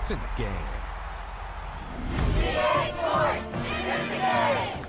It's in the game. EA Sports is in the game!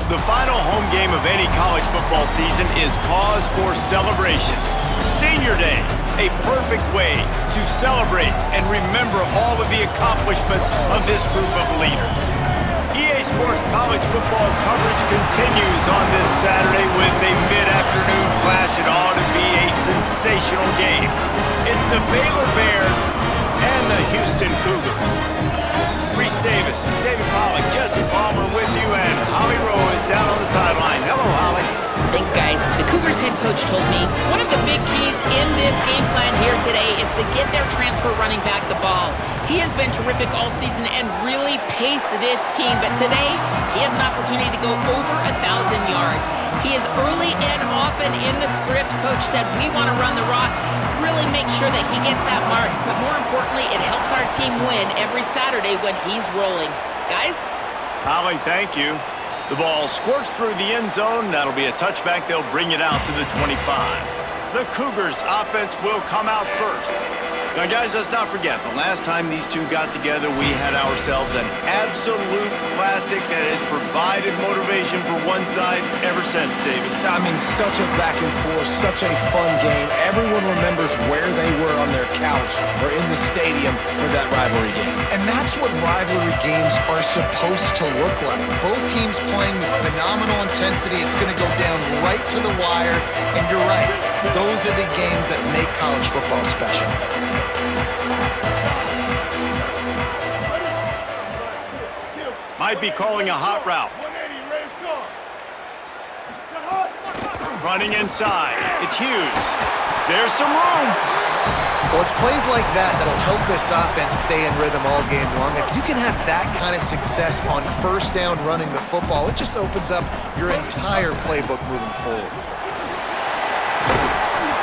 The final home game of any college football season is cause for celebration. Senior Day, a perfect way to celebrate and remember all of the accomplishments of this group of leaders. EA Sports college football coverage continues on this Saturday with a mid-afternoon clash. It ought to be a sensational game. It's the Baylor Bears and the Houston Cougars. Reese Davis, David Pollack, Jesse Palmer with you, and Holly Rowe is down on the sideline. Hello, Holly. Thanks, guys. The Cougars head coach told me one of the big keys in this game plan here today is to get their transfer running back the ball. He has been terrific all season and really paced this team, but today he has an opportunity to go over 1,000 yards. He is early and often in the script. Coach said, we want to run the rock, really make sure that he gets that mark, but more importantly, it helps our team win every Saturday when he's rolling. Guys? Holly, thank you. The ball squirts through the end zone. That'll be a touchback. They'll bring it out to the 25. The Cougars offense will come out first. Now, guys, let's not forget, the last time these two got together, we had ourselves an absolute classic that has provided motivation for one side ever since, David. I mean, such a back and forth, such a fun game. Everyone remembers where they were on their couch or in the stadium for that rivalry game. And that's what rivalry games are supposed to look like. Both teams playing with phenomenal intensity. It's going to go down right to the wire. And you're right, those are the games that make college football special. Might be calling a hot route. Running inside. It's Hughes. There's some room. Well, it's plays like that that'll help this offense stay in rhythm all game long. If you can have that kind of success on first down running the football, it just opens up your entire playbook moving forward.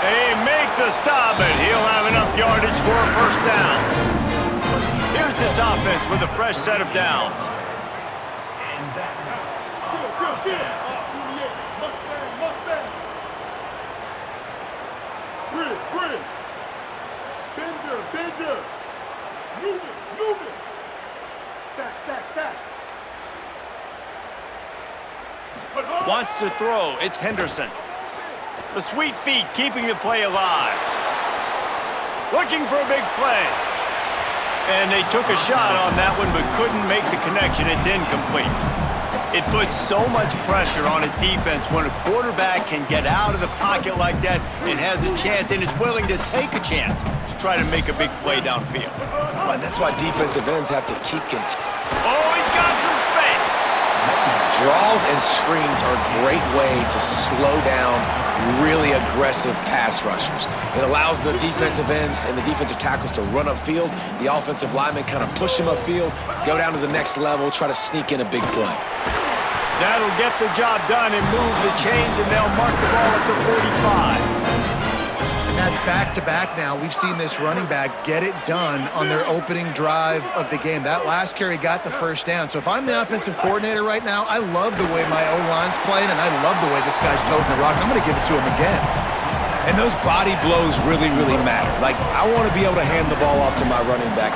They make the stop, and he'll have enough yardage for a first down. Here's this offense with a fresh set of downs. Bender. Move it. Stack. Wants to throw. It's Henderson. The sweet feet keeping the play alive. Looking for a big play. And they took a shot on that one but couldn't make the connection. It's incomplete. It puts so much pressure on a defense when a quarterback can get out of the pocket like that and has a chance and is willing to take a chance to try to make a big play downfield. And that's why defensive ends have to keep Oh, he's got some space. Draws and screens are a great way to slow down really aggressive pass rushers. It allows the defensive ends and the defensive tackles to run upfield. The offensive linemen kind of push them upfield, go down to the next level, try to sneak in a big play. That'll get the job done and move the chains, and they'll mark the ball at the 45. And that's back-to-back now. We've seen this running back get it done on their opening drive of the game. That last carry got the first down. So if I'm the offensive coordinator right now, I love the way my O-line's playing, and I love the way this guy's toting the rock. I'm going to give it to him again. And those body blows really, really matter. Like, I want to be able to hand the ball off to my running back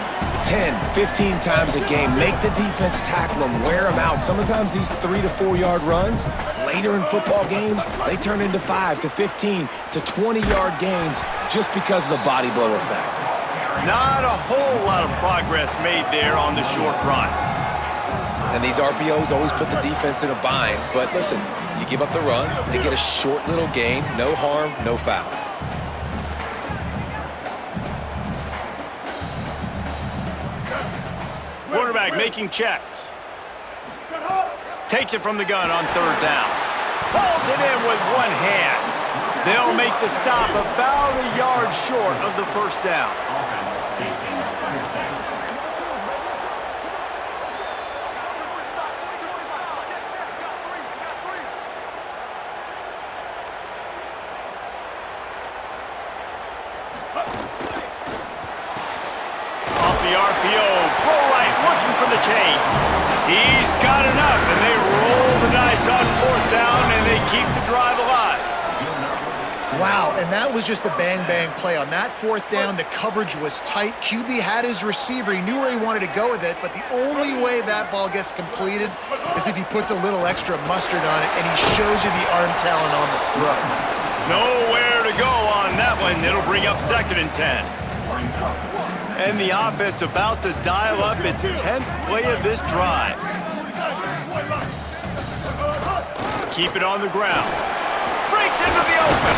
10, 15 times a game. Make the defense tackle them, wear them out. Sometimes these 3 to 4 yard runs, later in football games, they turn into 5 to 15 to 20-yard gains just because of the body blow effect. Not a whole lot of progress made there on the short run. And these RPOs always put the defense in a bind. But listen, you give up the run, they get a short little gain, no harm, no foul. Quarterback making checks. Takes it from the gun on third down. Pulls it in with one hand. They'll make the stop about a yard short of the first down. Off the RPO, full right, looking for the chains. He's got enough, and they roll the dice on fourth down, and they keep the drive alive. Wow, and that was just a bang-bang play. On that fourth down, the coverage was tight. QB had his receiver. He knew where he wanted to go with it, but the only way that ball gets completed is if he puts a little extra mustard on it, and he shows you the arm talent on the throw. Nowhere to go on that one. It'll bring up 2nd and 10. And the offense about to dial up its 10th play of this drive. Keep it on the ground. Breaks into the open.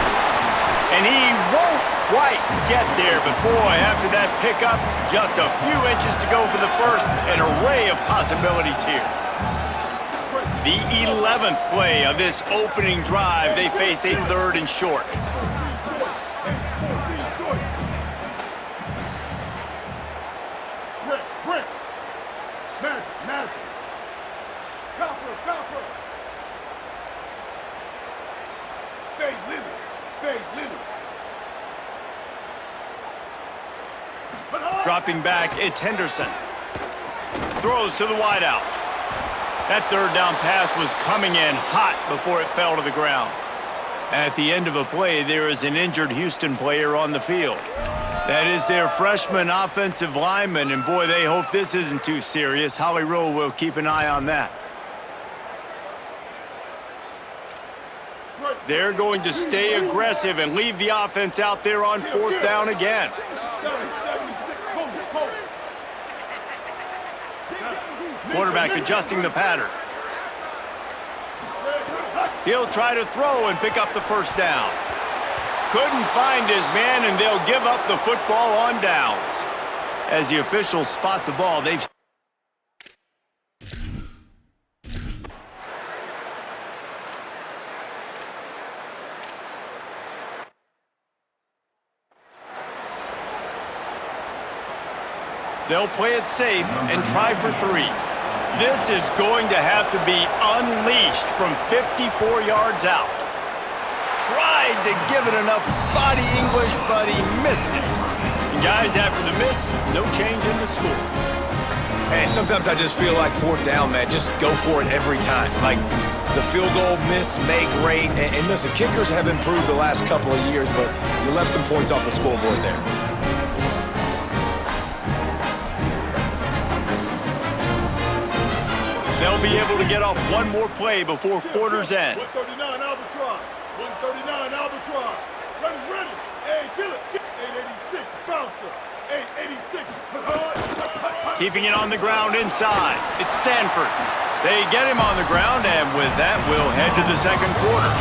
And he won't quite get there, but boy, after that pickup, just a few inches to go for the first. An array of possibilities here. The 11th play of this opening drive, they face a 3rd and short. Brick. Magic. Copper. Spade Lily. Dropping back, it's Henderson. Throws to the wideout. That 3rd down pass was coming in hot before it fell to the ground. At the end of a play, there is an injured Houston player on the field. That is their freshman offensive lineman, and boy, they hope this isn't too serious. Holly Rowe will keep an eye on that. They're going to stay aggressive and leave the offense out there on 4th down again. Quarterback adjusting the pattern. He'll try to throw and pick up the 1st down. Couldn't find his man, and they'll give up the football on downs. As the officials spot the ball, they've... They'll play it safe and try for 3. This is going to have to be unleashed from 54 yards out. Tried to give it enough body English, but he missed it. And guys, after the miss, no change in the score. Hey, sometimes I just feel like 4th down, man. Just go for it every time. Like the field goal miss, make rate. And listen, kickers have improved the last couple of years, but you left some points off the scoreboard there. They'll be able to get off one more play before quarter's end. 139 Albatross. Ready. Hey, kill it. 886 bouncer. 886. Keeping it on the ground inside. It's Sanford. They get him on the ground, and with that, we'll head to the 2nd quarter.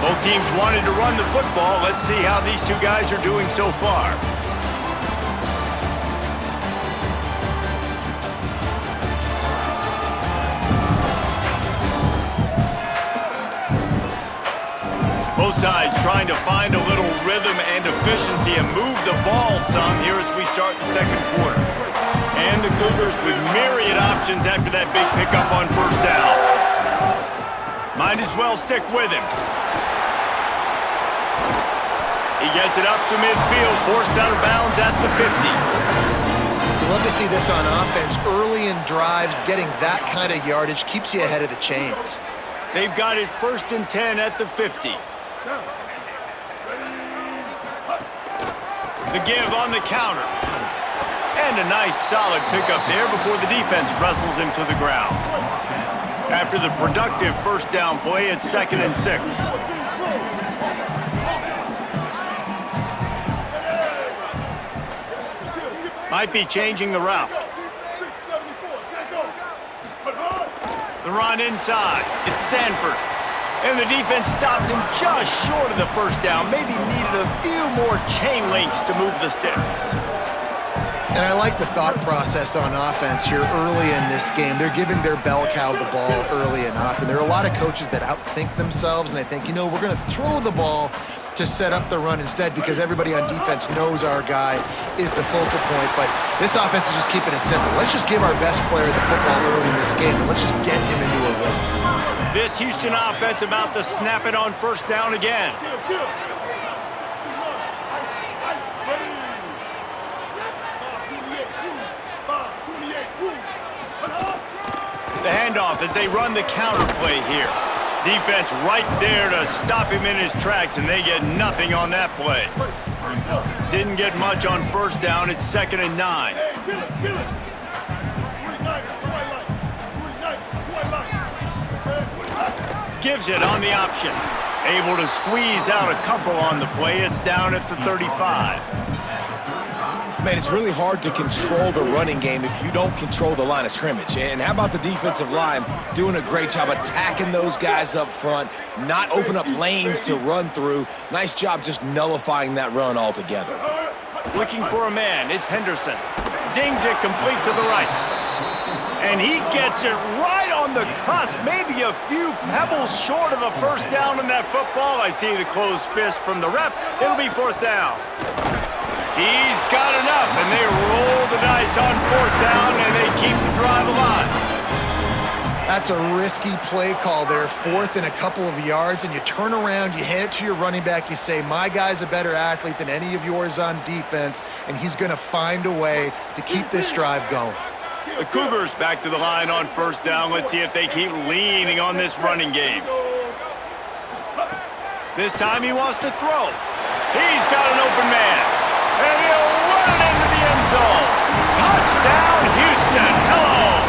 Both teams wanted to run the football. Let's see how these two guys are doing so far. Both sides trying to find a little rhythm and efficiency and move the ball some here as we start the 2nd quarter. And the Cougars with myriad options after that big pickup on 1st down. Might as well stick with him. He gets it up to midfield, forced out of bounds at the 50. You love to see this on offense. Early in drives, getting that kind of yardage keeps you ahead of the chains. They've got it 1st and 10 at the 50. The give on the counter. And a nice solid pickup there before the defense wrestles him to the ground. After the productive 1st down play, it's 2nd and 6. Might be changing the route. The run inside. It's Sanford. And the defense stops him just short of the 1st down. Maybe needed a few more chain links to move the sticks. And I like the thought process on offense here early in this game. They're giving their bell cow the ball early and often. There are a lot of coaches that outthink themselves, and they think, we're going to throw the ball to set up the run instead because everybody on defense knows our guy is the focal point. But this offense is just keeping it simple. Let's just give our best player the football early in this game, and let's just get him into a rhythm. This Houston offense about to snap it on 1st down again. The handoff as they run the counter play here. Defense right there to stop him in his tracks, and they get nothing on that play. Didn't get much on first down. It's 2nd and 9. Hey, kill it, kill it. 29, Gives it on the option. Able to squeeze out a couple on the play. It's down at the 35. Man, it's really hard to control the running game if you don't control the line of scrimmage. And how about the defensive line doing a great job attacking those guys up front, not open up lanes to run through. Nice job just nullifying that run altogether. Looking for a man. It's Henderson. Zings it complete to the right. And he gets it right on the cusp, maybe a few pebbles short of a first down in that football. I see the closed fist from the ref. It'll be 4th down. He's got enough, and they roll the dice on 4th down, and they keep the drive alive. That's a risky play call there, 4th and a couple of yards, and you turn around, you hand it to your running back, you say, my guy's a better athlete than any of yours on defense, and he's going to find a way to keep this drive going. The Cougars back to the line on 1st down. Let's see if they keep leaning on this running game. This time he wants to throw. He's got an open man. And he'll run it into the end zone. Touchdown, Houston. Hello.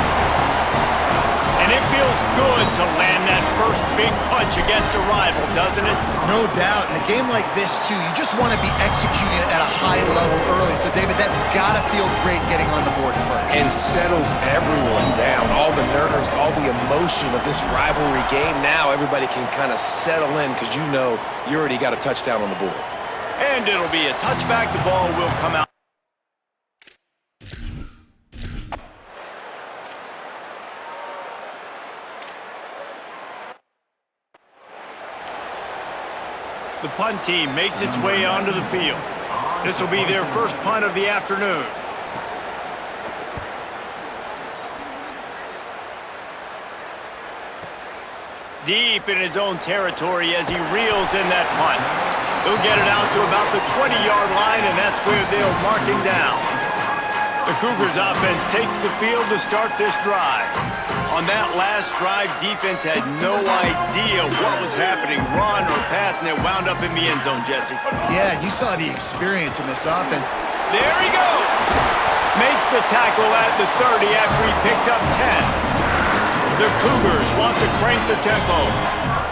And it feels good to land that first big punch against a rival, doesn't it? No doubt. In a game like this, too, you just want to be executing at a high level early. So, David, that's got to feel great getting on the board first. And settles everyone down. All the nerves, all the emotion of this rivalry game. Now everybody can kind of settle in because you know you already got a touchdown on the board. And it'll be a touchback. The ball will come out. The punt team makes its way onto the field. This will be their first punt of the afternoon. Deep in his own territory as he reels in that punt. He'll get it out to about the 20-yard line, and that's where they'll mark him down. The Cougars offense takes the field to start this drive. On that last drive, defense had no idea what was happening, run or pass, and it wound up in the end zone, Jesse. Yeah, you saw the experience in this offense. There he goes! Makes the tackle at the 30 after he picked up 10. The Cougars want to crank the tempo.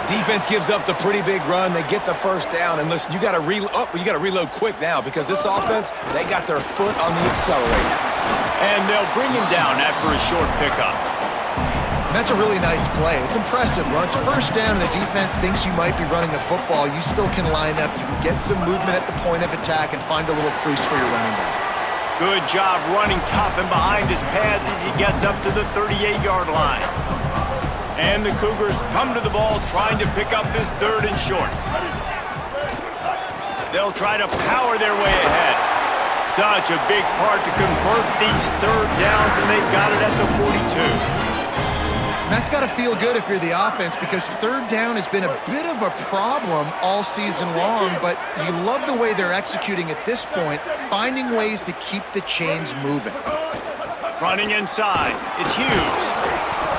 Defense gives up the pretty big run. They get the first down. And listen, you got to reload quick now because this offense, they got their foot on the accelerator. And they'll bring him down after a short pickup. That's a really nice play. It's impressive. When it's first down and the defense thinks you might be running the football, you still can line up. You can get some movement at the point of attack and find a little crease for your running back. Good job running tough and behind his pads as he gets up to the 38-yard line. And the Cougars come to the ball trying to pick up this 3rd and short. They'll try to power their way ahead. Such a big part to convert these 3rd downs, and they've got it at the 42. And that's got to feel good if you're the offense because 3rd down has been a bit of a problem all season long, but you love the way they're executing at this point, finding ways to keep the chains moving. Running inside, it's Hughes.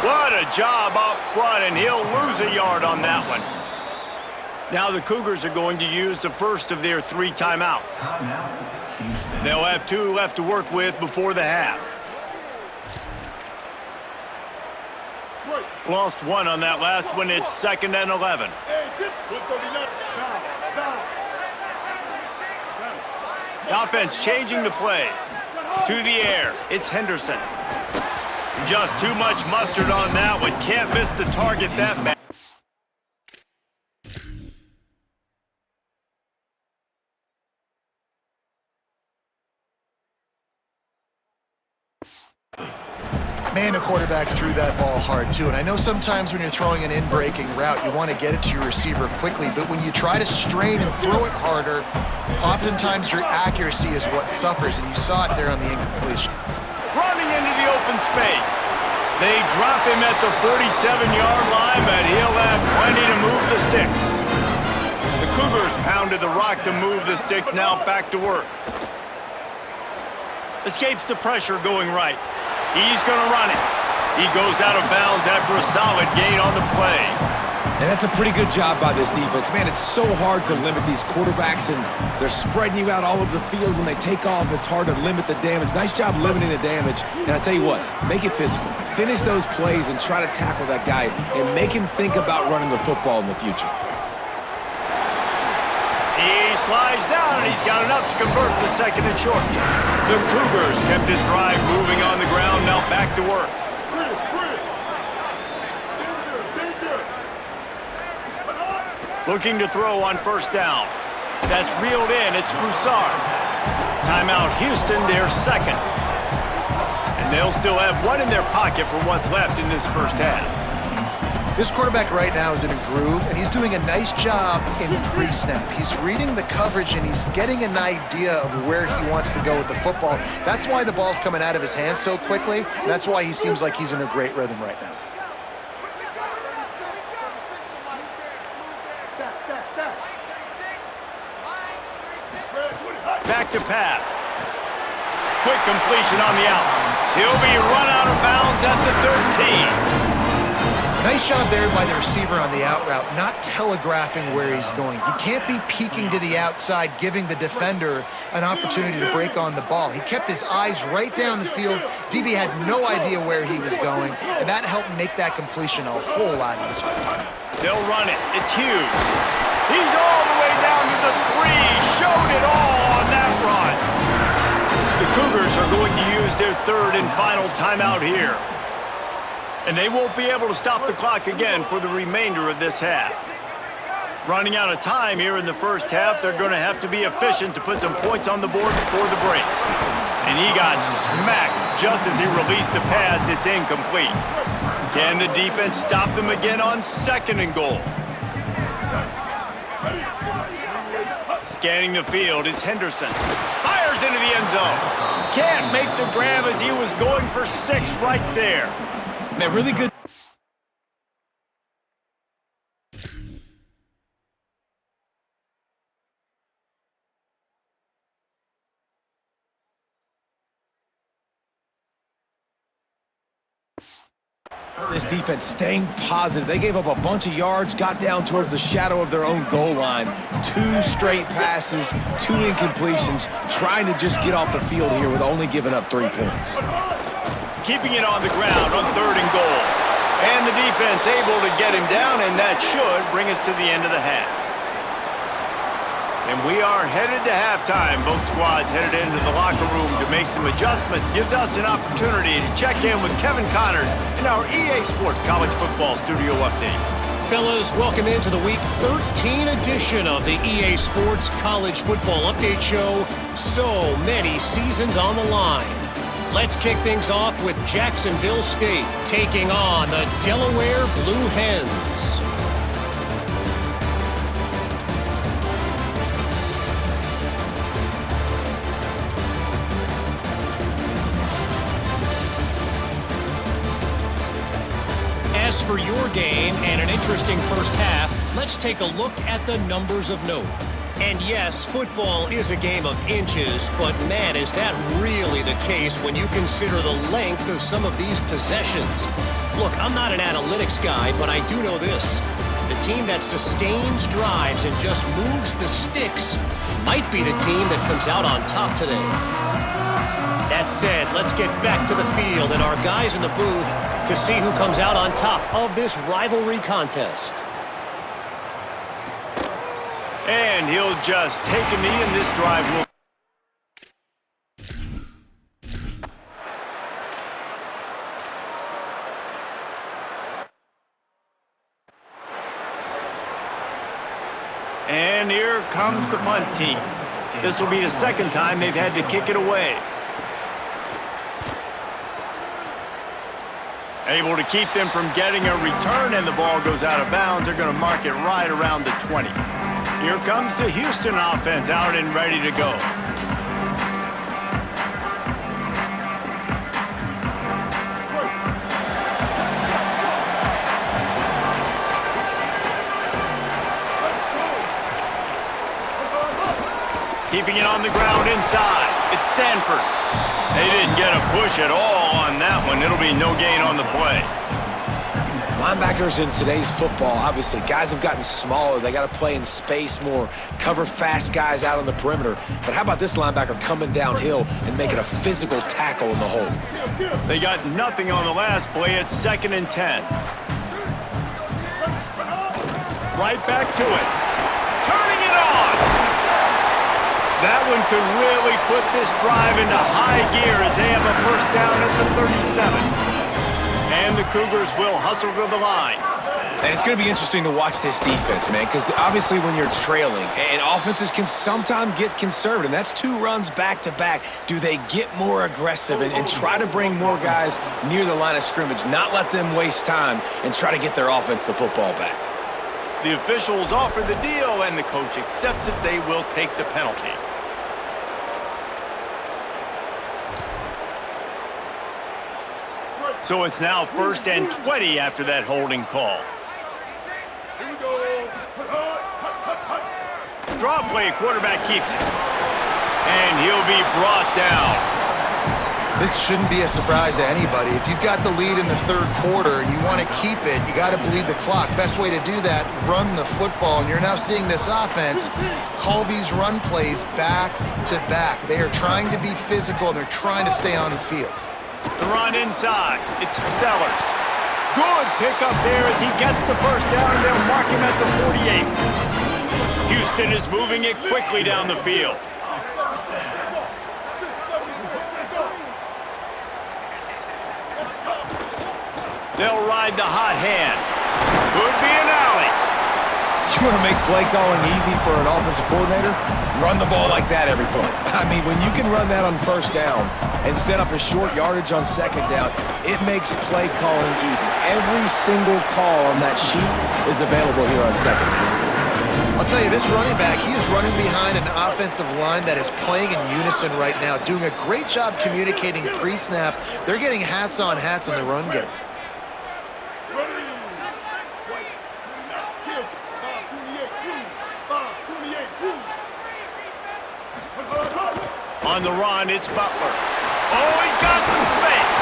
What a job up front, and he'll lose a yard on that one. Now the Cougars are going to use the first of their 3 timeouts. They'll have 2 left to work with before the half. Lost 1 on that last one. It's 2nd and 11. The offense changing the play. To the air, it's Henderson. Just too much mustard on that one. Can't miss the target that bad. Man, the quarterback threw that ball hard, too. And I know sometimes when you're throwing an in-breaking route, you want to get it to your receiver quickly. But when you try to strain and throw it harder, oftentimes your accuracy is what suffers. And you saw it there on the incompletion. Running into the open space. They drop him at the 47-yard line, but he'll have plenty to move the sticks. The Cougars pounded the rock to move the sticks, now back to work. Escapes the pressure going right. He's going to run it. He goes out of bounds after a solid gain on the play. And that's a pretty good job by this defense. Man, it's so hard to limit these quarterbacks, and they're spreading you out all over the field. When they take off, it's hard to limit the damage. Nice job limiting the damage. And I tell you what, make it physical. Finish those plays and try to tackle that guy and make him think about running the football in the future. He slides down, and he's got enough to convert the second and short. The Cougars kept this drive moving on the ground, now back to work. Looking to throw on first down. That's reeled in. It's Broussard. Timeout Houston, their second. And they'll still have one in their pocket for what's left in this first half. This quarterback right now is in a groove, and he's doing a nice job in pre-snap. He's reading the coverage, and he's getting an idea of where he wants to go with the football. That's why the ball's coming out of his hands so quickly, and that's why he seems like he's in a great rhythm right now. Back to pass. Quick completion on the out. He'll be run out of bounds at the 13. Nice job there by the receiver on the out route, not telegraphing where he's going. He can't be peeking to the outside, giving the defender an opportunity to break on the ball. He kept his eyes right down the field. DB had no idea where he was going, and that helped make that completion a whole lot easier. They'll run it. It's Hughes. He's all the way down to the 3. Showed it all on that run. The Cougars are going to use their third and final timeout here. And they won't be able to stop the clock again for the remainder of this half. Running out of time here in the first half, they're going to have to be efficient to put some points on the board before the break. And he got smacked just as he released the pass. It's incomplete. Can the defense stop them again on second and goal? Scanning the field, it's Henderson. Fires into the end zone. Can't make the grab as he was going for 6 right there. Man, really good. This defense staying positive. They gave up a bunch of yards, got down towards the shadow of their own goal line. 2 straight passes, 2 incompletions, trying to just get off the field here with only giving up 3 points. Keeping it on the ground on third and goal. And the defense able to get him down, and that should bring us to the end of the half. And we are headed to halftime. Both squads headed into the locker room to make some adjustments. Gives us an opportunity to check in with Kevin Connors in our EA Sports College Football Studio Update. Fellas, welcome into the Week 13 edition of the EA Sports College Football Update Show. So many seasons on the line. Let's kick things off with Jacksonville State taking on the Delaware Blue Hens. As for your game and an interesting first half, let's take a look at the numbers of note. And yes, football is a game of inches, but man, is that really the case when you consider the length of some of these possessions. Look, I'm not an analytics guy, but I do know this. The team that sustains drives and just moves the sticks might be the team that comes out on top today. That said, let's get back to the field and our guys in the booth to see who comes out on top of this rivalry contest. And he'll just take a knee, and this drive will... And here comes the punt team. This will be the second time they've had to kick it away. Able to keep them from getting a return, and the ball goes out of bounds. They're going to mark it right around the 20. Here comes the Houston offense out and ready to go. Keeping it on the ground inside. It's Sanford. They didn't get a push at all on that one. It'll be no gain on the play. Linebackers in today's football, obviously, guys have gotten smaller. They got to play in space more, cover fast guys out on the perimeter. But how about this linebacker coming downhill and making a physical tackle in the hole? They got nothing on the last play. It's 2nd and 10. Right back to it. Turning it on. That one could really put this drive into high gear as they have a first down at the 37. And the Cougars will hustle to the line. And it's going to be interesting to watch this defense, man, because obviously when you're trailing, and offenses can sometimes get conservative. That's 2 runs back-to-back. Do they get more aggressive and try to bring more guys near the line of scrimmage, not let them waste time, and try to get their offense the football back? The officials offer the deal, and the coach accepts it. They will take the penalty. So it's now 1st and 20 after that holding call. Here we go. Draw play, quarterback keeps it. And he'll be brought down. This shouldn't be a surprise to anybody. If you've got the lead in the 3rd quarter and you want to keep it, you got to bleed the clock. Best way to do that, run the football. And you're now seeing this offense call these run plays back to back. They are trying to be physical, and they're trying to stay on the field. The run inside. It's Sellers. Good pickup there as he gets the first down, and they'll mark him at the 48. Houston is moving it quickly down the field. They'll ride the hot hand. Could be an alley. You want to make play calling easy for an offensive coordinator? Run the ball like that every play. I mean, when you can run that on first down and set up a short yardage on second down, it makes play calling easy. Every single call on that sheet is available here on second down. I'll tell you, this running back, he is running behind an offensive line that is playing in unison right now, doing a great job communicating pre-snap. They're getting hats on hats in the run game. On the run, it's Butler. Oh, he's got some space.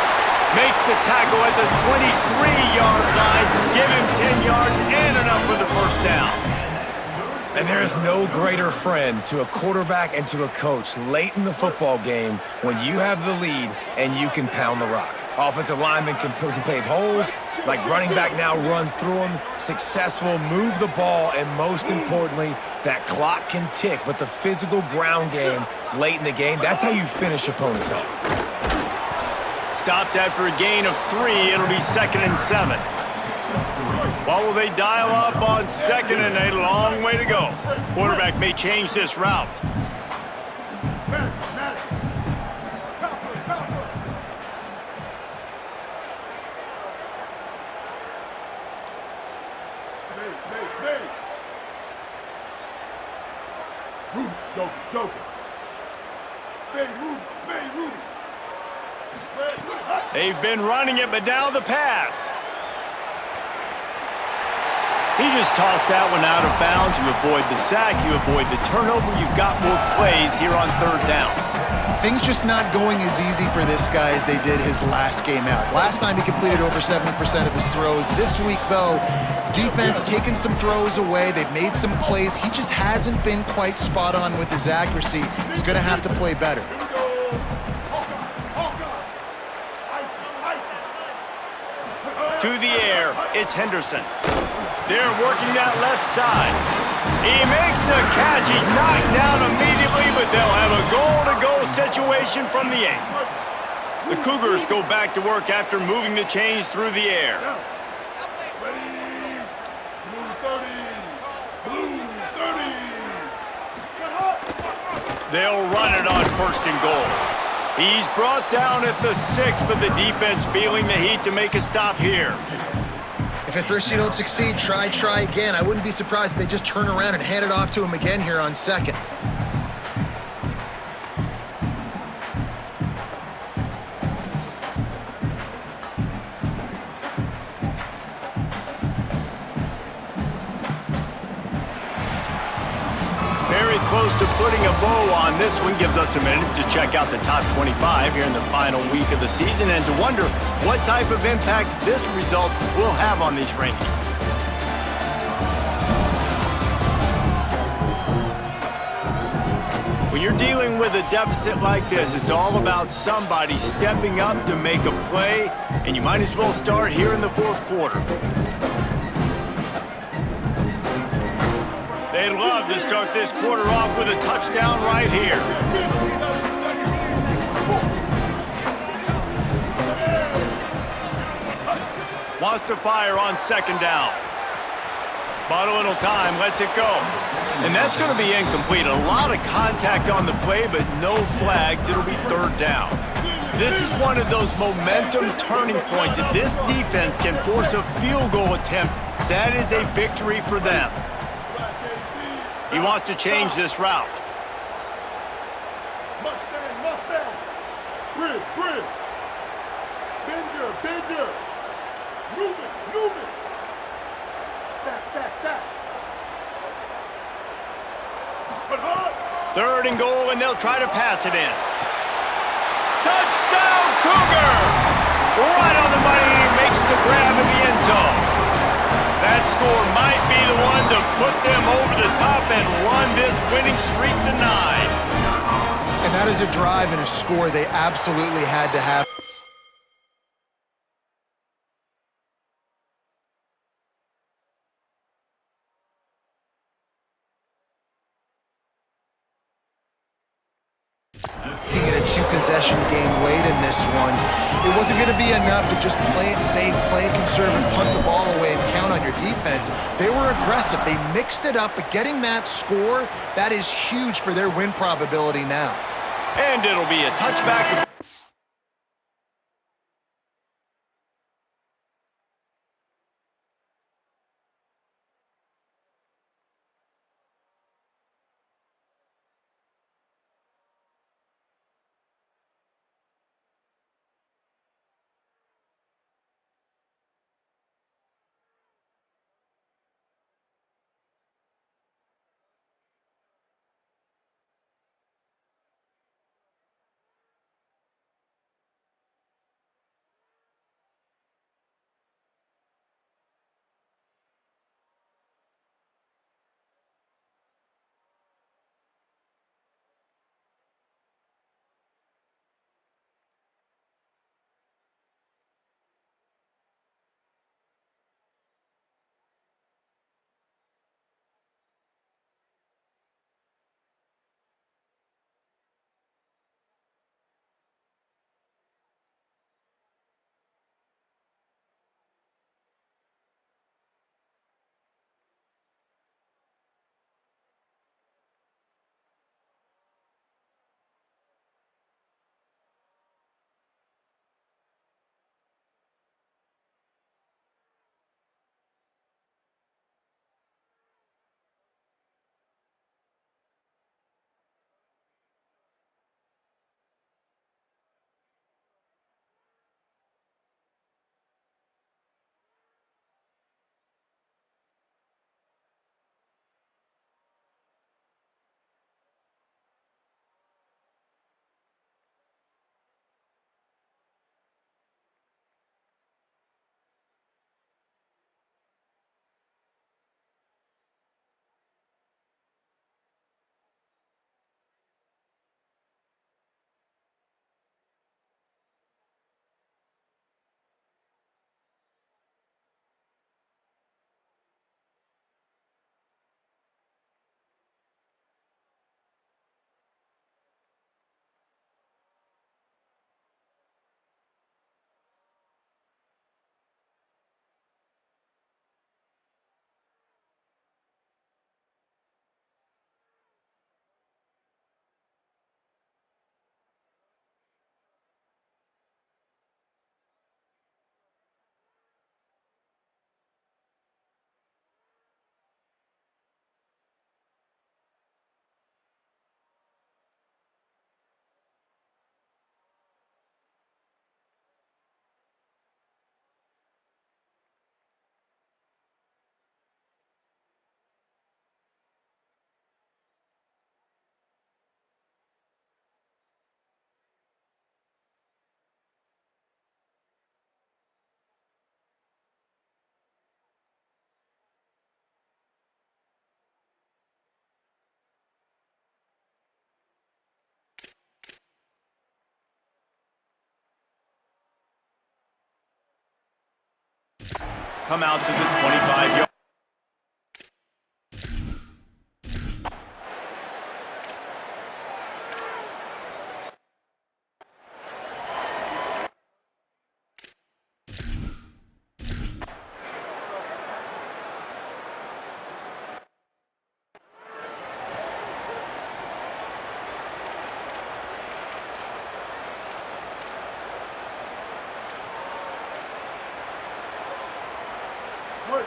Makes the tackle at the 23-yard line. Give him 10 yards and enough for the first down. And there is no greater friend to a quarterback and to a coach late in the football game when you have the lead and you can pound the rock. Offensive linemen can pave holes, like running back now runs through them, successful, move the ball, and most importantly, that clock can tick. But the physical ground game late in the game, that's how you finish opponents off. Stopped after a gain of 3, it'll be 2nd and 7. What will they dial up on 2nd and 8? A long way to go. Quarterback may change this route. Rudy, Joker. Spade Rudy. They've been running it, but now the pass. He just tossed that one out of bounds. You avoid the sack, you avoid the turnover. You've got more plays here on 3rd down. Things just not going as easy for this guy as they did his last game out. Last time he completed over 70% of his throws. This week, though, defense taking some throws away. They've made some plays. He just hasn't been quite spot on with his accuracy. He's going to have to play better. To the air, it's Henderson. They're working that left side. He makes the catch. He's knocked down immediately, but they'll have a goal-to-go situation from the 8. The Cougars go back to work after moving the chains through the air. Ready? Blue 30. They'll run it on 1st and goal. He's brought down at the 6, but the defense feeling the heat to make a stop here. If at first you don't succeed, try again. I wouldn't be surprised if they just turn around and hand it off to him again here on 2nd. Very close to putting a bow on this one. Gives us a minute to check out the top 25 here in the final week of the season and to wonder what type of impact this result will have on these rankings. When you're dealing with a deficit like this, it's all about somebody stepping up to make a play, and you might as well start here in the fourth quarter. They'd love to start this quarter off with a touchdown right here. Wants to fire on second down. Bought a little time, lets it go. And that's going to be incomplete. A lot of contact on the play, but no flags. It'll be third down. This is one of those momentum turning points. If this defense can force a field goal attempt, that is a victory for them. He wants to change this route. Mustang, Mustang. Bridge, bridge. Bender, bender. Move it, move it. Stack, stack, stack. But hard. Third and goal, and they'll try to pass it in. Touchdown, Cougar! Right on the money, and he makes the grab in the end zone. That score might be the one to put them over the top and run this winning streak to 9. And that is a drive and a score they absolutely had to have. Looking at a two-possession game late in this one, it wasn't going to be enough to just play it safe, play it conservative, punt the ball away, and count on your defense. They were aggressive. They mixed it up, but getting that score, that is huge for their win probability now. And it'll be a touchback. come out to the 25-yard.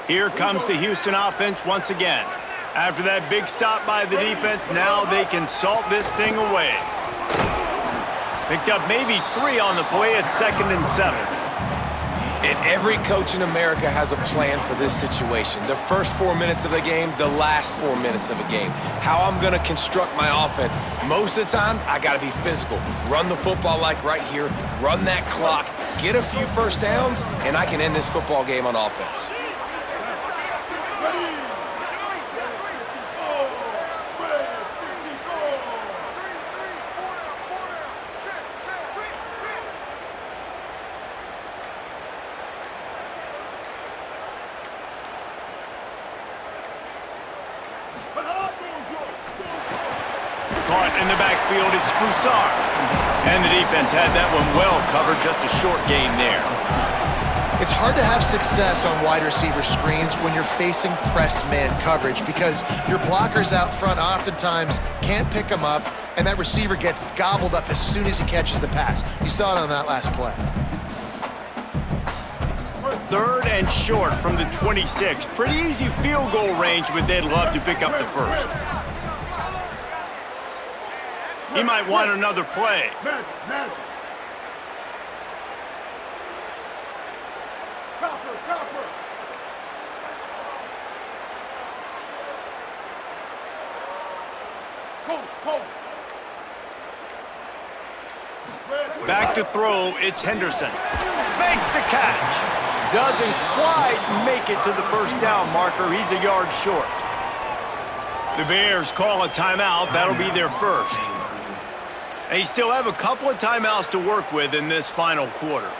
Here comes the Houston offense once again. After that big stop by the defense, now they can salt this thing away. Picked up maybe 3 on the play at 2nd and 7. And every coach in America has a plan for this situation. The first 4 minutes of the game, the last 4 minutes of a game. How I'm going to construct my offense. Most of the time, I got to be physical. Run the football like right here, run that clock, get a few first downs, and I can end this football game on offense. Caught in the backfield, it's Broussard. And the defense had that one well covered, just a short gain there. It's hard to have success on wide receiver screens when you're facing press man coverage because your blockers out front oftentimes can't pick them up, and that receiver gets gobbled up as soon as he catches the pass. You saw it on that last play. 3rd and short from the 26. Pretty easy field goal range, but they'd love to pick up the first. He might want another play. Magic. Copper. Cole. Back to throw, it's Henderson. Makes the catch. Doesn't quite make it to the first down marker. He's a yard short. The Bears call a timeout. That'll be their first. They still have a couple of timeouts to work with in this final quarter.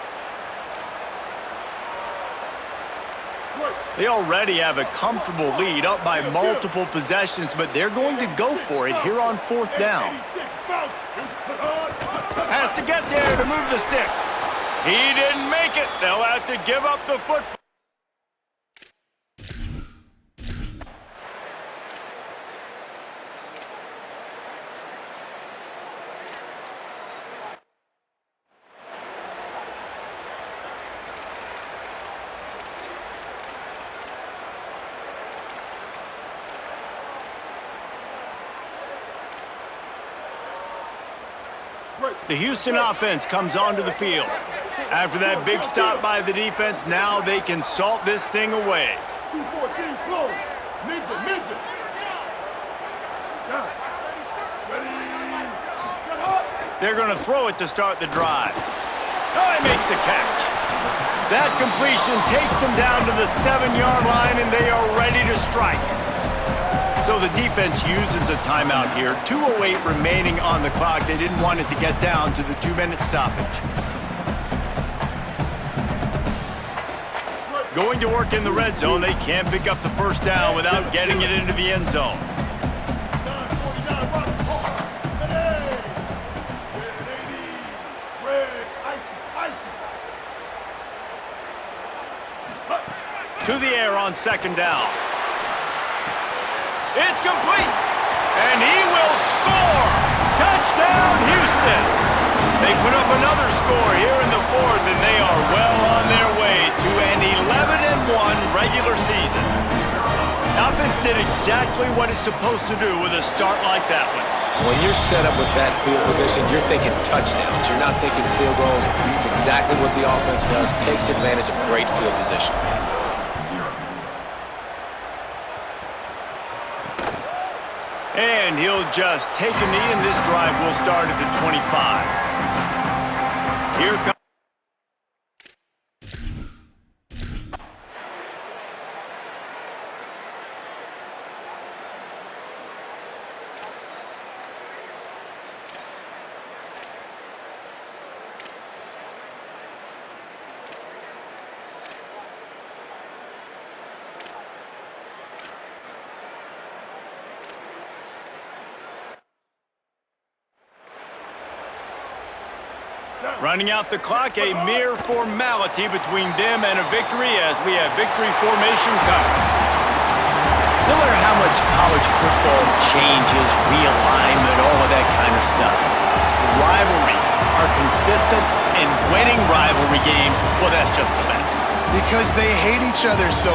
They already have a comfortable lead, up by multiple possessions, but they're going to go for it here on 4th down. Has to get there to move the sticks. He didn't make it. They'll have to give up the football. The Houston offense comes onto the field. After that big stop by the defense, now they can salt this thing away. 214 close. Ninja. Down. Ready. Get hot. They're going to throw it to start the drive. Oh, he makes the catch. That completion takes them down to the 7-yard line, and they are ready to strike. So the defense uses a timeout here. 2:08 remaining on the clock. They didn't want it to get down to the 2-minute stoppage. Going to work in the red zone. They can't pick up the first down without getting it into the end zone. 949 rock. Hey. Red. Icy. To the air on 2nd down. It's complete, and he will score! Touchdown, Houston! They put up another score here in the 4th, and they are well on their way to an 11-1 regular season. The offense did exactly what it's supposed to do with a start like that one. When you're set up with that field position, you're thinking touchdowns. You're not thinking field goals. It's exactly what the offense does, takes advantage of great field position. And he'll just take a knee, and this drive will start at the 25. Here comes... Running out the clock, a mere formality between them and a victory as we have victory formation coming. No matter how much college football changes, realignment, all of that kind of stuff, rivalries are consistent, and winning rivalry games, well, that's just the best. Because they hate each other so